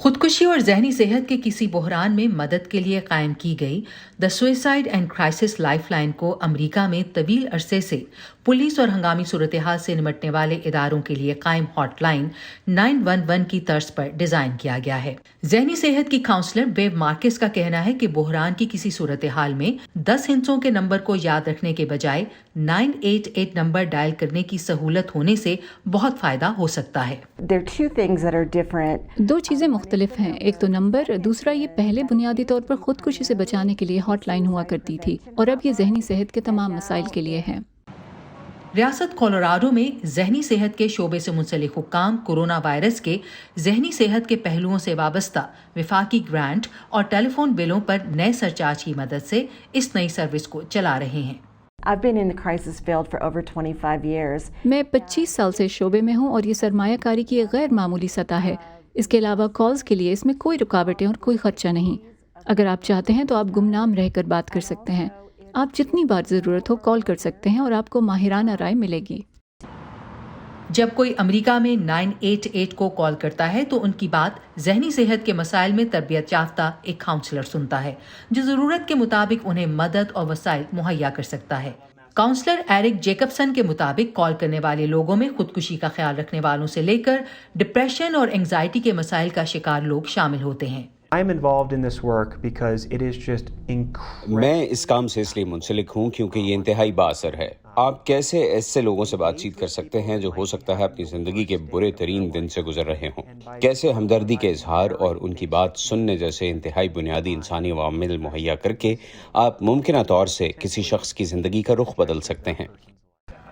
खुदकुशी और जहनी सेहत के किसी बहरान में मदद के लिए कायम की गई the suicide and crisis lifeline को अमेरिका में तवील अरसे से पुलिस और हंगामी सूरत हाल से निमटने वाले इदारों के लिए कायम हॉटलाइन 911 की तर्ज पर डिजाइन किया गया है। जहनी सेहत की काउंसलर बेव मार्केस का कहना है कि बहरान की किसी सूरत हाल में 10 हिंसों के नंबर को याद रखने के बजाय 988 नंबर डायल करने की सहूलत होने से बहुत फायदा हो सकता है। दो चीजें मुख्तलिफ हैं, एक तो नंबर, दूसरा ये पहले बुनियादी तौर पर खुदकुशी से बचाने के लिए हॉटलाइन हुआ करती थी और अब ये जहनी सेहत के तमाम मसाइल के लिए है। रियासत कोलोराडो में जहनी सेहत के शोबे से मुंसलिक हुक्काम कोरोना वायरस के जहनी सेहत के पहलुओं से वाबस्ता विफाकी ग्रांट और टेलीफोन बिलों पर नए सरचार्ज की मदद से इस नई सर्विस को चला रहे हैं। I've been in the crisis field for over 25 years. मैं 25 साल से शोबे में हूँ और ये सरमायाकारी की एक गैर मामूली सतह है। इसके अलावा कॉल्स के लिए इसमें कोई रुकावटें और कोई खर्चा नहीं। अगर आप चाहते हैं तो आप गुमनाम रहकर बात कर सकते हैं। आप जितनी बार ज़रूरत हो कॉल कर सकते हैं और आपको माहिराना राय मिलेगी। जब कोई अमेरिका में 988 को कॉल करता है तो उनकी बात जहनी सेहत के मसाइल में तरबियत याफ्ता एक काउंसलर सुनता है जो ज़रूरत के मुताबिक उन्हें मदद और वसाइल मुहैया कर सकता है। काउंसलर एरिक जेकबसन के मुताबिक कॉल करने वाले लोगों में खुदकुशी का ख्याल रखने वालों से लेकर डिप्रेशन और एंग्जाइटी के मसाइल का शिकार लोग शामिल होते हैं। मैं इस काम से इसलिए मुंसलिक हूँ क्योंकि ये इंतहाई बाअसर है। आप कैसे ऐसे लोगों से बातचीत कर सकते हैं जो हो सकता है अपनी जिंदगी के बुरे तरीन दिन से गुजर रहे हों। कैसे हमदर्दी के इजहार और उनकी बात सुनने जैसे इंतहाई बुनियादी इंसानी अवामिल मुहैया करके आप मुमकिन तौर से किसी शख्स की जिंदगी का रुख बदल सकते हैं।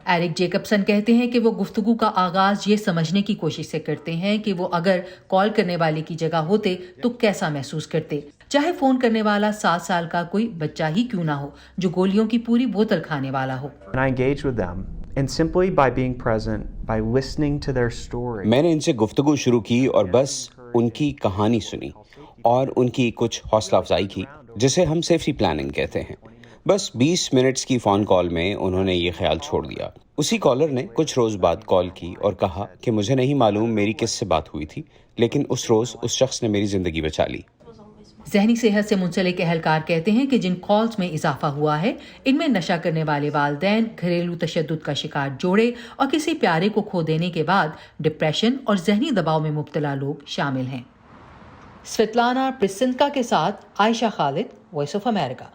एरिक जेकबसन कहते हैं कि वो गुफ्तगू का आगाज ये समझने की कोशिश से करते हैं कि वो अगर कॉल करने वाले की जगह होते तो कैसा महसूस करते, चाहे फोन करने वाला 7 साल का कोई बच्चा ही क्यों ना हो जो गोलियों की पूरी बोतल खाने वाला हो। मैंने इनसे गुफ्तगू शुरू की और बस उनकी कहानी सुनी और उनकी कुछ हौसला अफजाई की जिसे हम सेफ्टी प्लानिंग कहते हैं। बस 20 मिनट्स की फ़ोन कॉल में उन्होंने ये ख्याल छोड़ दिया। उसी कॉलर ने कुछ रोज़ बाद कॉल की और कहा कि मुझे नहीं मालूम मेरी किससे बात हुई थी, लेकिन उस रोज़ उस शख्स ने मेरी ज़िंदगी बचा ली। जहनी सेहत से मुंसलिक एहलकार कहते हैं कि जिन कॉल्स में इजाफा हुआ है इनमें नशा करने वाले वालिदैन, घरेलू तशद्दुद का शिकार जोड़े और किसी प्यारे को खो देने के बाद डिप्रेशन और जहनी दबाव में मुब्तला लोग शामिल हैं। स्वेतलाना प्रिसिंका के साथ Ayesha Khalid, voice of America.